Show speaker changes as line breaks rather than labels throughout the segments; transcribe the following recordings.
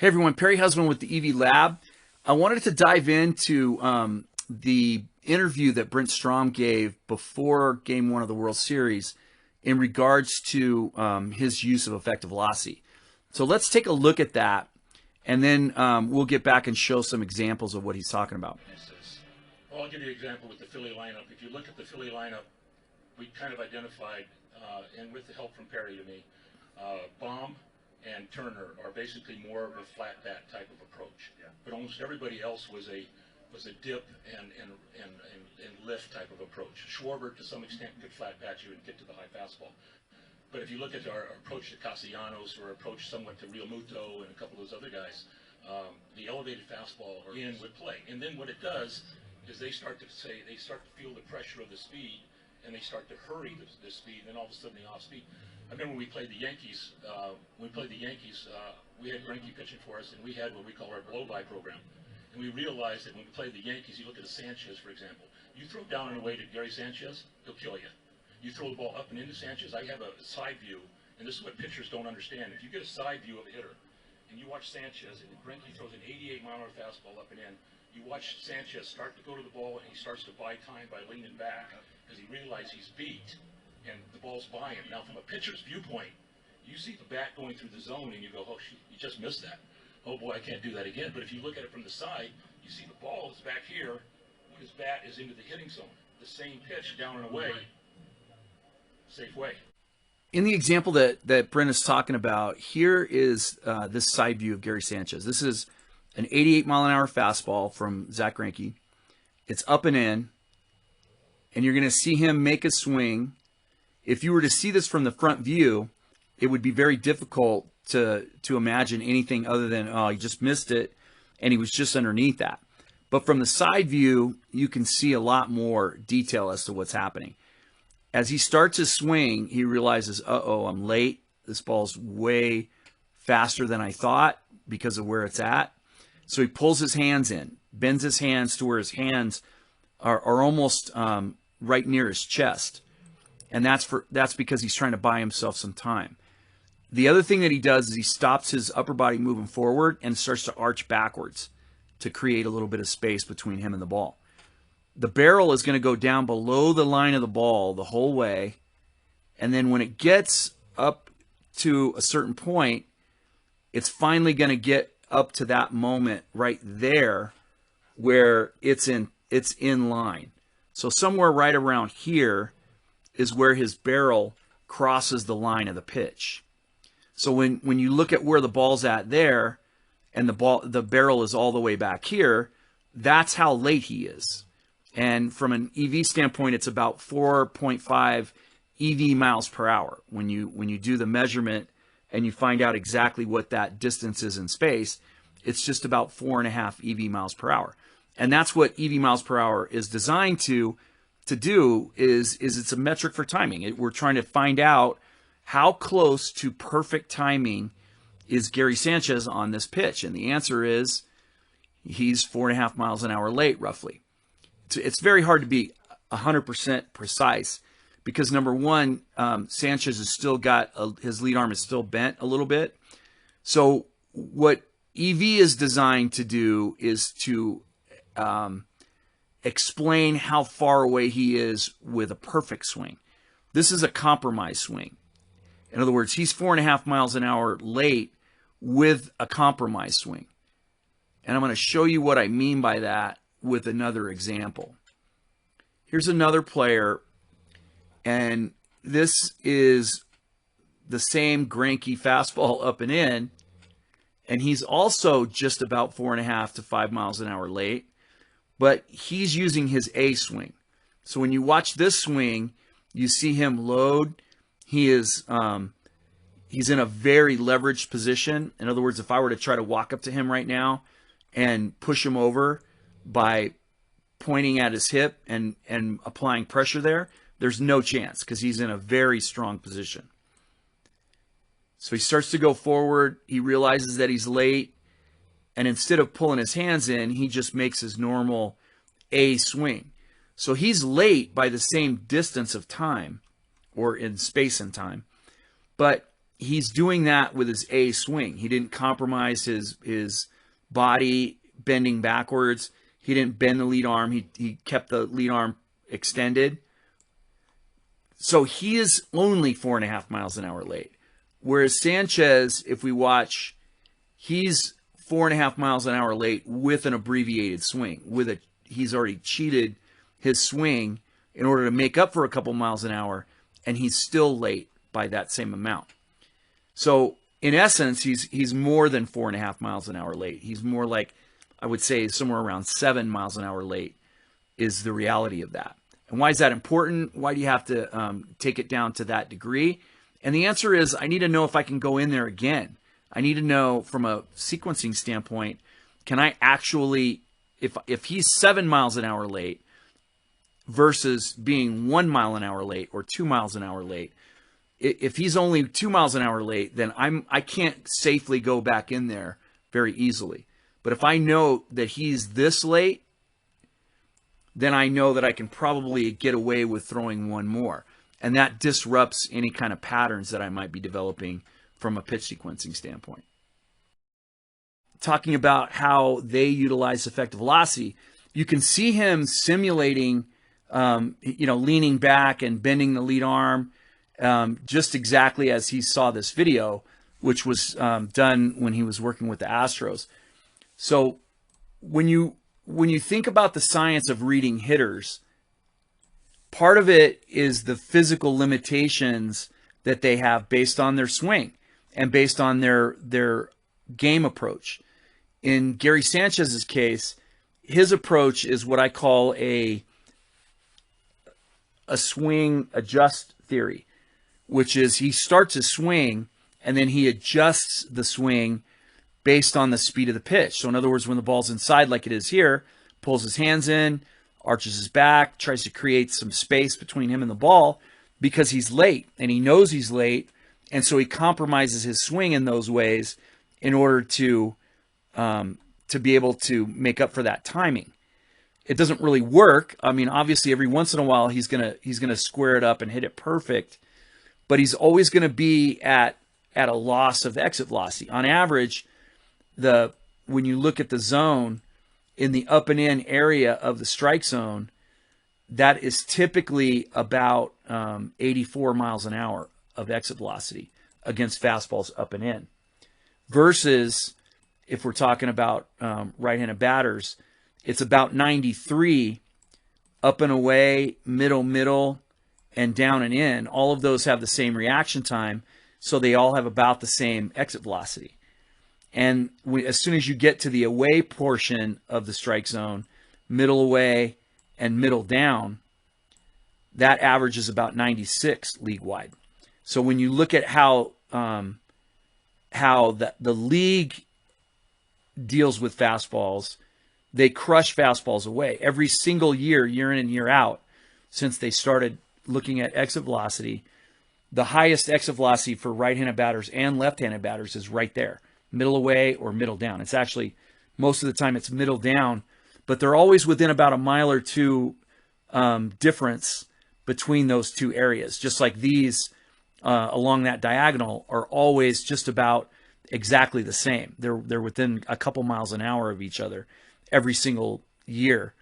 Hey everyone, Perry Husband with the EV Lab. I wanted to dive into the interview that Brent Strom gave before Game 1 of the World Series in regards to his use of effective velocity. So let's take a look at that, and then we'll get back and show some examples of what he's talking about.
Well, I'll give you an example with the Philly lineup. If you look at the Philly lineup, we kind of identified, and with the help from Perry to me, Baum and Turner are basically more of a flat bat type of approach. Yeah. But almost everybody else was a dip and lift type of approach. Schwarber to some extent could flat bat you and get to the high fastball. But if you look at our approach to Castellanos or approach somewhat to Real Muto and a couple of those other guys, the elevated fastball in would play. And then what it does is they start to feel the pressure of the speed, and they start to hurry the speed, and then all of a sudden they off speed. I remember when we played the Yankees. We had Greinke pitching for us, and we had what we call our blow-by program. And we realized that when we played the Yankees, you look at a Sanchez, for example. You throw down and away to Gary Sanchez, he'll kill you. You throw the ball up and into Sanchez. I have a side view, and this is what pitchers don't understand. If you get a side view of a hitter, and you watch Sanchez, and Greinke throws an 88-mile-an-hour fastball up and in, you watch Sanchez start to go to the ball, and he starts to buy time by leaning back because he realizes he's beat, and the ball's by him. Now, from a pitcher's viewpoint, you see the bat going through the zone, and you go, oh, you just missed that. Oh, boy, I can't do that again. But if you look at it from the side, you see the ball is back here. His bat is into the hitting zone. The same pitch down and away, safe way.
In the example that Brent is talking about, here is this side view of Gary Sanchez. This is an 88-mile-an-hour fastball from Zack Greinke. It's up and in, and you're going to see him make a swing. If you were to see this from the front view, it would be very difficult to imagine anything other than, oh, he just missed it, and he was just underneath that. But from the side view, you can see a lot more detail as to what's happening. As he starts his swing, he realizes, uh-oh, I'm late. This ball's way faster than I thought because of where it's at. So he pulls his hands in, bends his hands to where his hands are almost right near his chest. And that's because he's trying to buy himself some time. The other thing that he does is he stops his upper body moving forward and starts to arch backwards to create a little bit of space between him and the ball. The barrel is going to go down below the line of the ball the whole way. And then when it gets up to a certain point, it's finally going to get up to that moment right there where it's in line. So somewhere right around here is where his barrel crosses the line of the pitch. So when you look at where the ball's at there, and the barrel is all the way back here, that's how late he is. And from an EV standpoint, it's about 4.5 EV miles per hour. When you do the measurement and you find out exactly what that distance is in space, it's just about 4.5 EV miles per hour. And that's what EV miles per hour is designed to do, is it's a metric for timing. We're trying to find out how close to perfect timing is Gary Sanchez on this pitch. And the answer is he's 4.5 miles an hour late, roughly. It's very hard to be 100% precise because, number one, Sanchez has still got his lead arm is still bent a little bit. So what EV is designed to do is to explain how far away he is with a perfect swing. This is a compromise swing. In other words, he's 4.5 miles an hour late with a compromise swing. And I'm going to show you what I mean by that with another example. Here's another player, and this is the same Greinke fastball up and in, and he's also just about 4.5 to 5 miles an hour late, but he's using his A swing. So when you watch this swing, you see him load. He is he's in a very leveraged position. In other words, if I were to try to walk up to him right now and push him over by pointing at his hip and applying pressure there, there's no chance because he's in a very strong position. So he starts to go forward. He realizes that he's late. And instead of pulling his hands in, he just makes his normal A swing. So he's late by the same distance of time, or in space and time. But he's doing that with his A swing. He didn't compromise his body bending backwards. He didn't bend the lead arm. He kept the lead arm extended. So he is only 4.5 miles an hour late. Whereas Sanchez, if we watch, he's 4.5 miles an hour late with an abbreviated swing. He's already cheated his swing in order to make up for a couple miles an hour, and he's still late by that same amount. So in essence, he's more than 4.5 miles an hour late. He's more like, I would say, somewhere around 7 miles an hour late is the reality of that. And why is that important? Why do you have to take it down to that degree? And the answer is, I need to know if I can go in there again. I need to know from a sequencing standpoint, can I actually, if he's 7 miles an hour late versus being 1 mile an hour late or 2 miles an hour late, if he's only 2 miles an hour late, then I can't safely go back in there very easily. But if I know that he's this late, then I know that I can probably get away with throwing one more. And that disrupts any kind of patterns that I might be developing from a pitch sequencing standpoint. Talking about how they utilize effective velocity, you can see him simulating, leaning back and bending the lead arm, just exactly as he saw this video, which was done when he was working with the Astros. So when you think about the science of reading hitters, part of it is the physical limitations that they have based on their swing and based on their game approach. In Gary Sanchez's case, his approach is what I call a swing adjust theory, which is he starts his swing and then he adjusts the swing based on the speed of the pitch. So in other words, when the ball's inside like it is here, pulls his hands in, arches his back, tries to create some space between him and the ball because he's late and he knows he's late. And so he compromises his swing in those ways in order to be able to make up for that timing. It doesn't really work. I mean, obviously every once in a while he's gonna square it up and hit it perfect, but he's always gonna be at a loss of exit velocity. On average, when you look at the zone in the up and in area of the strike zone, that is typically about 84 miles an hour of exit velocity against fastballs up and in. Versus if we're talking about right-handed batters, it's about 93 up and away, middle, and down and in. All of those have the same reaction time, so they all have about the same exit velocity. And as soon as you get to the away portion of the strike zone, middle away and middle down, that average is about 96 league-wide. So when you look at how the league deals with fastballs, they crush fastballs away. Every single year in and year out, since they started looking at exit velocity, the highest exit velocity for right-handed batters and left-handed batters is right there. Middle away or middle down. It's actually, most of the time it's middle down, but they're always within about a mile or two difference between those two areas. Just like these along that diagonal are always just about exactly the same. They're within a couple miles an hour of each other every single year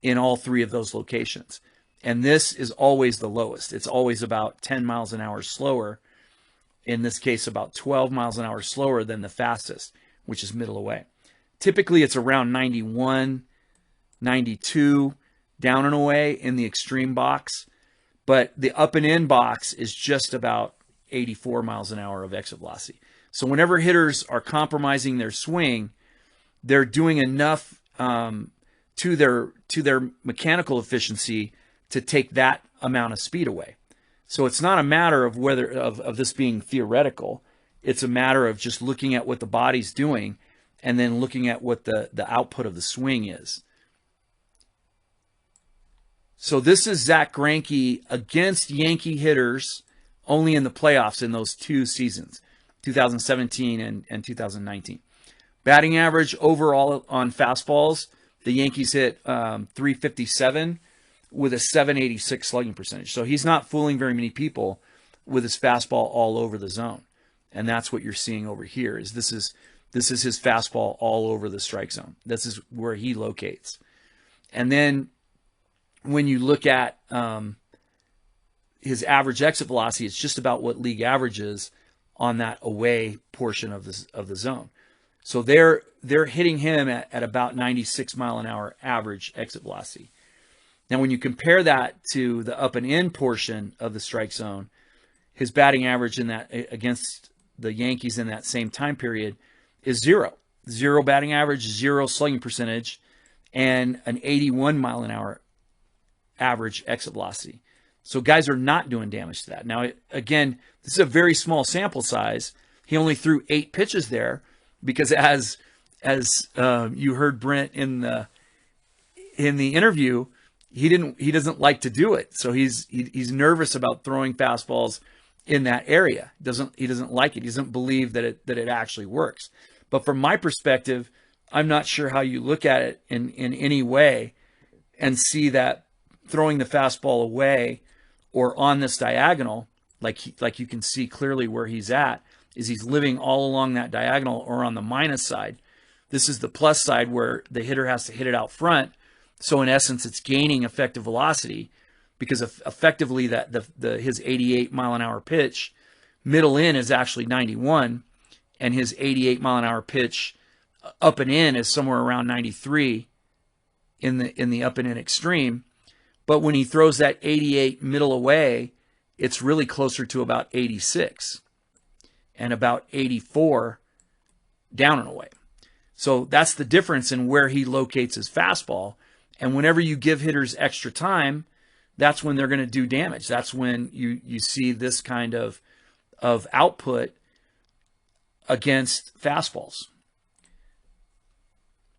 in all three of those locations. And this is always the lowest. It's always about 10 miles an hour slower. In this case, about 12 miles an hour slower than the fastest, which is middle away. Typically, it's around 91, 92 down and away in the extreme box. But the up and in box is just about 84 miles an hour of exit velocity. So whenever hitters are compromising their swing, they're doing enough to their mechanical efficiency to take that amount of speed away. So it's not a matter of whether of this being theoretical. It's a matter of just looking at what the body's doing and then looking at what the output of the swing is. So this is Zack Greinke against Yankee hitters only in the playoffs in those two seasons, 2017 and 2019. Batting average overall on fastballs, the Yankees hit 357 with a 786 slugging percentage. So he's not fooling very many people with his fastball all over the zone. And that's what you're seeing over here. This is his fastball all over the strike zone. This is where he locates. And then when you look at his average exit velocity, it's just about what league average is on that away portion of the zone. So they're hitting him at about 96 mile an hour average exit velocity. Now, when you compare that to the up and in portion of the strike zone, his batting average in that against the Yankees in that same time period is 0 batting average, 0 slugging percentage, and an 81 mile an hour average exit velocity. So guys are not doing damage to that. Now, again, this is a very small sample size. He only threw 8 pitches there because, as you heard Brent in the interview, he doesn't like to do it. So he's nervous about throwing fastballs in that area. He doesn't like it. He doesn't believe that it actually works. But from my perspective, I'm not sure how you look at it in any way and see that throwing the fastball away or on this diagonal, like you can see clearly where he's at, is he's living all along that diagonal or on the minus side. This is the plus side where the hitter has to hit it out front. So in essence, it's gaining effective velocity because effectively his 88 mile an hour pitch, middle in is actually 91, and his 88 mile an hour pitch up and in is somewhere around 93 in the up and in extreme. But when he throws that 88 middle away, it's really closer to about 86 and about 84 down and away. So that's the difference in where he locates his fastball. And whenever you give hitters extra time, that's when they're going to do damage. That's when you see this kind of output against fastballs.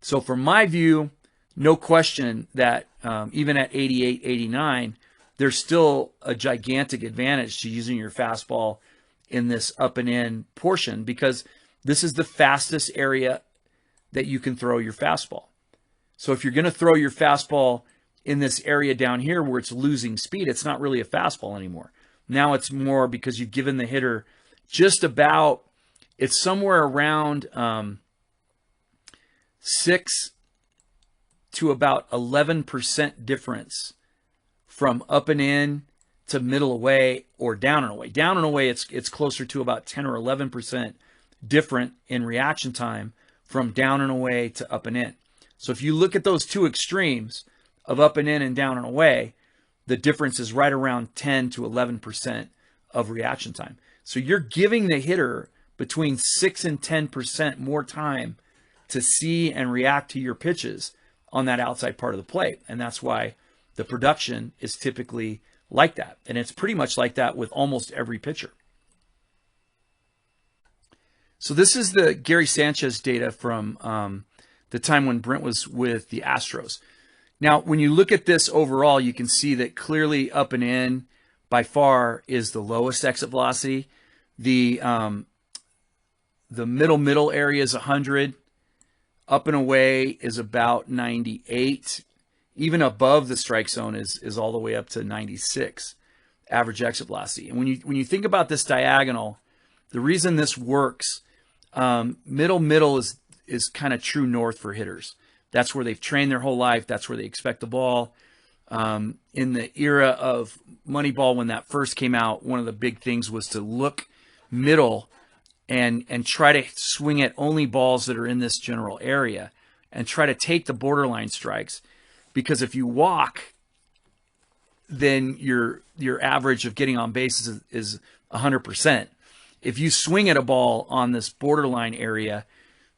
So from my view, no question that even at 88, 89, there's still a gigantic advantage to using your fastball in this up and in portion because this is the fastest area that you can throw your fastball. So if you're going to throw your fastball in this area down here where it's losing speed, it's not really a fastball anymore. Now it's more because you've given the hitter just about, it's somewhere around 6 to about 11% difference from up and in to middle away or down and away. Down and away, it's closer to about 10 or 11% different in reaction time from down and away to up and in. So if you look at those two extremes of up and in and down and away, the difference is right around 10 to 11% of reaction time. So you're giving the hitter between 6 and 10% more time to see and react to your pitches on that outside part of the plate. And that's why the production is typically like that. And it's pretty much like that with almost every pitcher. So this is the Gary Sanchez data from the time when Brent was with the Astros. Now, when you look at this overall, you can see that clearly up and in by far is the lowest exit velocity. The middle area is 100. Up and away is about 98. Even above the strike zone is all the way up to 96 average exit velocity. And when you think about this diagonal, the reason this works, middle is kind of true north for hitters. That's where they've trained their whole life. That's where they expect the ball. In the era of Moneyball, when that first came out, one of the big things was to look middle and try to swing at only balls that are in this general area and try to take the borderline strikes. Because if you walk, then your average of getting on base is 100%. If you swing at a ball on this borderline area,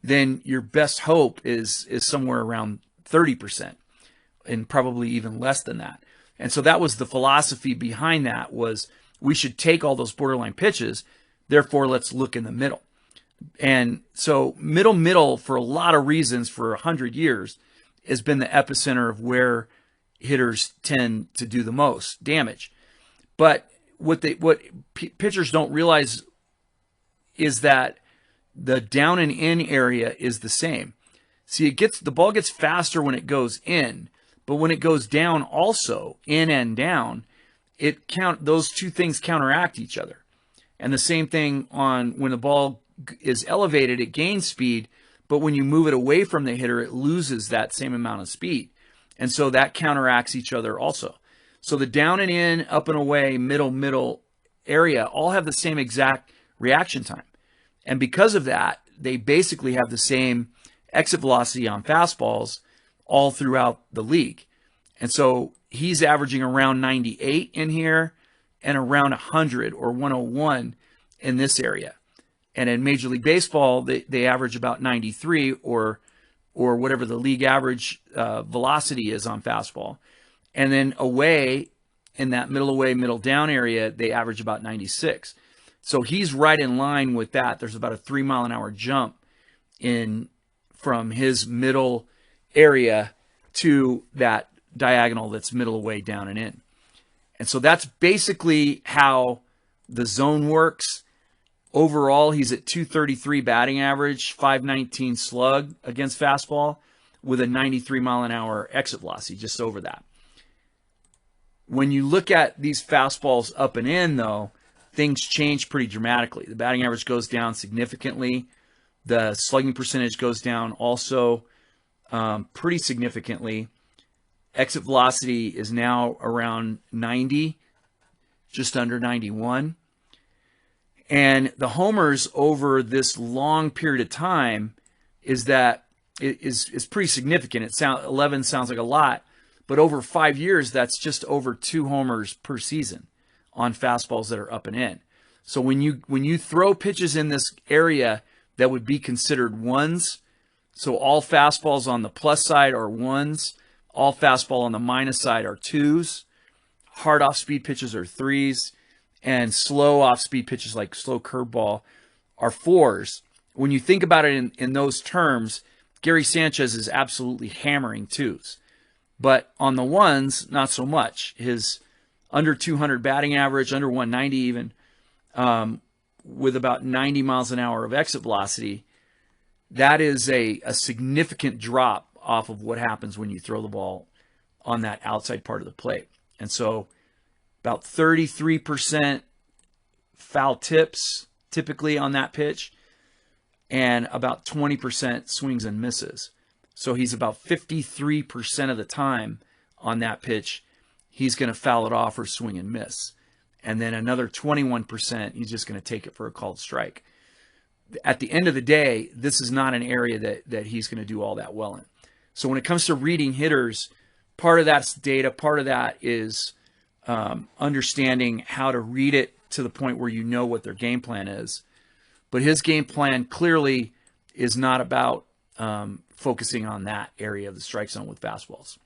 then your best hope is somewhere around 30% and probably even less than that. And so that was the philosophy behind that, was we should take all those borderline pitches, therefore let's look in the middle. And so middle for a lot of reasons for 100 years has been the epicenter of where hitters tend to do the most damage. But what pitchers don't realize is that the down and in area is the same. See, the ball gets faster when it goes in, but when it goes down also, in and down, those two things counteract each other. And the same thing on when the ball is elevated, it gains speed, but when you move it away from the hitter, it loses that same amount of speed. And so that counteracts each other also. So the down and in, up and away, middle area all have the same exact reaction time. And because of that, they basically have the same exit velocity on fastballs all throughout the league. And so he's averaging around 98 in here and around 100 or 101 in this area. And in Major League Baseball, they average about 93 or whatever the league average velocity is on fastball. And then away, in that middle away, middle down area, they average about 96. So he's right in line with that. There's about a 3 mile an hour jump in from his middle area to that diagonal that's middle away, down and in. And so that's basically how the zone works. Overall, he's at 233 batting average, 519 slug against fastball with a 93 mile an hour exit velocity, just over that. When you look at these fastballs up and in, though, things change pretty dramatically. The batting average goes down significantly. The slugging percentage goes down also pretty significantly. Exit velocity is now around 90, just under 91. And the homers over this long period of time is pretty significant. 11 sounds like a lot, but over 5 years, that's just over 2 homers per season on fastballs that are up and in. So when you throw pitches in this area that would be considered ones, so all fastballs on the plus side are ones, all fastball on the minus side are twos, hard off-speed pitches are threes, and slow off-speed pitches like slow curveball are fours. When you think about it in those terms, Gary Sanchez is absolutely hammering twos. But on the ones, not so much. His under 200 batting average, under 190 even, with about 90 miles an hour of exit velocity, that is a significant drop off of what happens when you throw the ball on that outside part of the plate. And so about 33% foul tips typically on that pitch, and about 20% swings and misses. So he's about 53% of the time on that pitch, he's going to foul it off or swing and miss. And then another 21%, he's just going to take it for a called strike. At the end of the day, this is not an area that he's going to do all that well in. So when it comes to reading hitters, part of that's data, part of that is understanding how to read it to the point where you know what their game plan is. But his game plan clearly is not about focusing on that area of the strike zone with fastballs.